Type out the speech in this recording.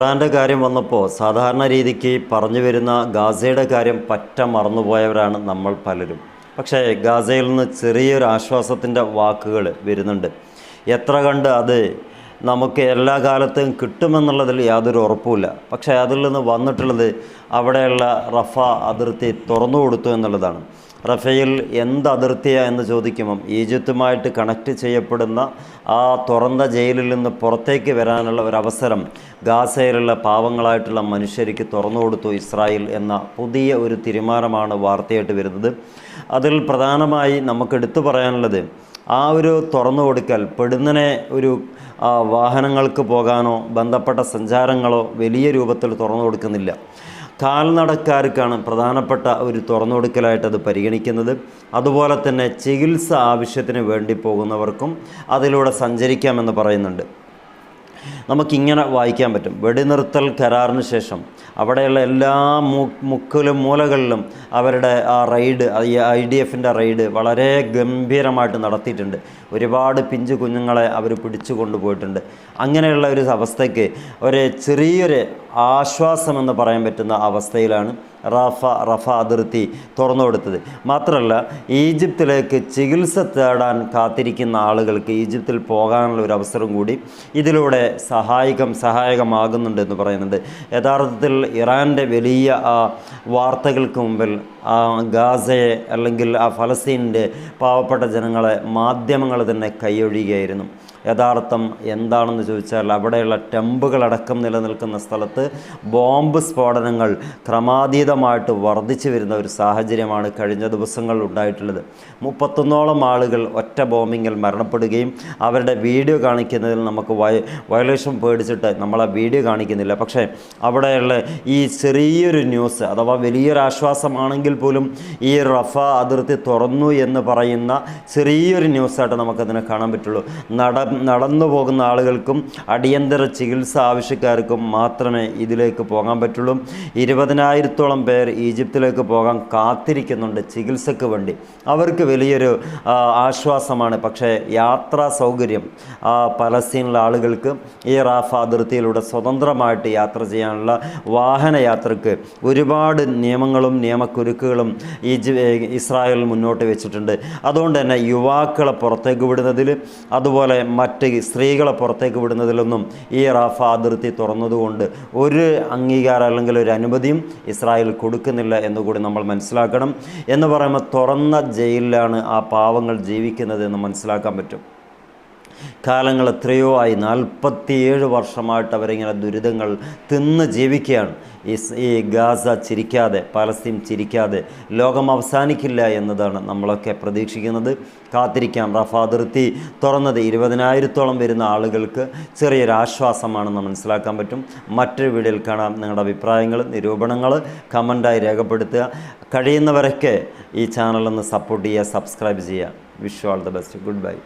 ഇറാൻ്റെ കാര്യം വന്നപ്പോൾ സാധാരണ രീതിക്ക് പറഞ്ഞു വരുന്ന ഗാസയുടെ കാര്യം പറ്റ മറന്നുപോയവരാണ് നമ്മൾ പലരും. പക്ഷേ ഗാസയിൽ നിന്ന് ചെറിയൊരു ആശ്വാസത്തിൻ്റെ വാക്കുകൾ വരുന്നുണ്ട്. എത്ര കണ്ട് അത് നമുക്ക് എല്ലാ കാലത്തും കിട്ടുമെന്നുള്ളതിൽ യാതൊരു ഉറപ്പുമില്ല. പക്ഷേ അതിൽ നിന്ന് വന്നിട്ടുള്ളത് അവിടെയുള്ള റഫ അതിർത്തി തുറന്നു കൊടുത്തു എന്നുള്ളതാണ്. റഫയിൽ എന്ത് അതിർത്തിയാണ് എന്ന് ചോദിക്കുമ്പം ഈജിപ്തുമായിട്ട് കണക്റ്റ് ചെയ്യപ്പെടുന്ന ആ തുറന്ന ജയിലിൽ നിന്ന് പുറത്തേക്ക് വരാനുള്ള ഒരവസരം ഗാസയിലുള്ള പാവങ്ങളായിട്ടുള്ള മനുഷ്യർക്ക് തുറന്നു കൊടുത്തു ഇസ്രായേൽ എന്ന പുതിയ ഒരു തീരുമാനമാണ് വാർത്തയായിട്ട് വരുന്നത്. അതിൽ പ്രധാനമായി നമുക്ക് എടുത്തു പറയാനുള്ളത് ആ ഒരു തുറന്നു കൊടുക്കൽ പെടുന്നനെ ഒരു വാഹനങ്ങൾക്ക് പോകാനോ ബന്ധപ്പെട്ട സഞ്ചാരങ്ങളോ വലിയ രൂപത്തിൽ തുറന്നു കൊടുക്കുന്നില്ല. കാൽനടക്കാർക്കാണ് പ്രധാനപ്പെട്ട ഒരു തുറന്നുകൊടുക്കലായിട്ട് അത് പരിഗണിക്കുന്നത്. അതുപോലെ തന്നെ ചികിത്സ ആവശ്യത്തിന് വേണ്ടി പോകുന്നവർക്കും അതിലൂടെ സഞ്ചരിക്കാമെന്ന് പറയുന്നുണ്ട്. നമുക്കിങ്ങനെ വായിക്കാൻ പറ്റും. വെടിനിർത്തൽ കരാറിന് ശേഷം അവിടെയുള്ള എല്ലാ മുക്കിലും മൂലകളിലും അവരുടെ ആ റെയ്ഡ്, IDFൻ്റെ റെയ്ഡ് വളരെ ഗംഭീരമായിട്ട് നടത്തിയിട്ടുണ്ട്. ഒരുപാട് പിഞ്ചു കുഞ്ഞുങ്ങളെ അവർ പിടിച്ചു കൊണ്ടുപോയിട്ടുണ്ട്. അങ്ങനെയുള്ള ഒരു അവസ്ഥയ്ക്ക് ഒരു ചെറിയൊരു ആശ്വാസമെന്ന് പറയാൻ പറ്റുന്ന അവസ്ഥയിലാണ് റഫ അതിർത്തി തുറന്നു കൊടുത്തത്. മാത്രമല്ല, ഈജിപ്തിലേക്ക് ചികിത്സ തേടാൻ കാത്തിരിക്കുന്ന ആളുകൾക്ക് ഈജിപ്തിൽ പോകാനുള്ള ഒരു അവസരം കൂടി ഇതിലൂടെ സഹായകമാകുന്നുണ്ട് എന്ന് പറയുന്നുണ്ട്. യഥാർത്ഥത്തിൽ ഇറാൻ്റെ വലിയ വാർത്തകൾക്ക് മുമ്പിൽ ഗാസയെ അല്ലെങ്കിൽ ഫലസ്തീനിൻ്റെ പാവപ്പെട്ട ജനങ്ങളെ മാധ്യമങ്ങൾ തന്നെ കൈയൊഴിയുകയായിരുന്നു. യഥാർത്ഥം എന്താണെന്ന് ചോദിച്ചാൽ അവിടെയുള്ള ടെമ്പുകളടക്കം നിലനിൽക്കുന്ന സ്ഥലത്ത് ബോംബ് സ്ഫോടനങ്ങൾ ക്രമാതീതമായിട്ട് വർദ്ധിച്ചു വരുന്ന ഒരു സാഹചര്യമാണ് കഴിഞ്ഞ ദിവസങ്ങളിൽ ഉണ്ടായിട്ടുള്ളത്. 31ഓളം ആളുകൾ ഒറ്റ ബോംബിങ്ങിൽ മരണപ്പെടുകയും അവരുടെ വീഡിയോ കാണിക്കുന്നതിൽ നമുക്ക് വയലേഷൻ പേടിച്ചിട്ട് നമ്മളെ വീഡിയോ കാണിക്കുന്നില്ല. പക്ഷേ അവിടെയുള്ള ഈ ചെറിയൊരു ന്യൂസ് അഥവാ വലിയൊരു ആശ്വാസമാണെങ്കിൽ പോലും ഈ റഫ അതിർത്തി തുറന്നു എന്ന് പറയുന്ന ചെറിയൊരു ന്യൂസായിട്ട് നമുക്കതിനെ കാണാൻ പറ്റുള്ളൂ. നടന്നു പോകുന്ന ആളുകൾക്കും അടിയന്തര ചികിത്സ ആവശ്യക്കാർക്കും മാത്രമേ ഇതിലേക്ക് പോകാൻ പറ്റുള്ളൂ. 20,000-ഓളം പേർ ഈജിപ്തിലേക്ക് പോകാൻ കാത്തിരിക്കുന്നുണ്ട് ചികിത്സയ്ക്ക് വേണ്ടി. അവർക്ക് വലിയൊരു ആശ്വാസമാണ്. പക്ഷേ യാത്രാ സൗകര്യം പലസ്തീനിലെ ആളുകൾക്ക് ഈ റാഫ അതിർത്തിയിലൂടെ സ്വതന്ത്രമായിട്ട് യാത്ര ചെയ്യാനുള്ള വാഹനയാത്രയ്ക്ക് ഒരുപാട് നിയമങ്ങളും നിയമക്കുരുക്കുകളും ഇസ്രായേൽ മുന്നോട്ട് വെച്ചിട്ടുണ്ട്. അതുകൊണ്ട് തന്നെ യുവാക്കളെ പുറത്തേക്ക് വിടുന്നതിൽ അതുപോലെ മറ്റ് സ്ത്രീകളെ പുറത്തേക്ക് വിടുന്നതിലൊന്നും ഈ റാഫ അതിർത്തി തുറന്നതുകൊണ്ട് ഒരു അംഗീകാരം അല്ലെങ്കിൽ ഒരു അനുമതിയും ഇസ്രായേൽ കൊടുക്കുന്നില്ല എന്നുകൂടി നമ്മൾ മനസ്സിലാക്കണം. എന്ന് പറയുമ്പോൾ തുറന്ന ജയിലിലാണ് ആ പാവങ്ങൾ ജീവിക്കുന്നത് എന്ന് മനസ്സിലാക്കാൻ പറ്റും. കാലങ്ങൾ എത്രയോ ആയി, 47 വർഷമായിട്ട് അവരിങ്ങനെ ദുരിതങ്ങൾ തിന്ന് ജീവിക്കുകയാണ്. ഈ ഗാസ ചിരിക്കാതെ, പലസ്തീൻ ചിരിക്കാതെ ലോകം അവസാനിക്കില്ല എന്നതാണ് നമ്മളൊക്കെ പ്രതീക്ഷിക്കുന്നത്. കാത്തിരിക്കാം. റഫ അതിർത്തി തുറന്നത് 20,000-ഓളം വരുന്ന ആളുകൾക്ക് ചെറിയൊരു ആശ്വാസമാണെന്ന് മനസ്സിലാക്കാൻ പറ്റും. മറ്റൊരു വീഡിയോയിൽ കാണാം. നിങ്ങളുടെ അഭിപ്രായങ്ങൾ, നിരൂപണങ്ങൾ കമൻ്റായി രേഖപ്പെടുത്തുക. കഴിയുന്നവരൊക്കെ ഈ ചാനലൊന്ന് സപ്പോർട്ട് ചെയ്യുക, സബ്സ്ക്രൈബ് ചെയ്യുക. Wish you all the best. Good bye.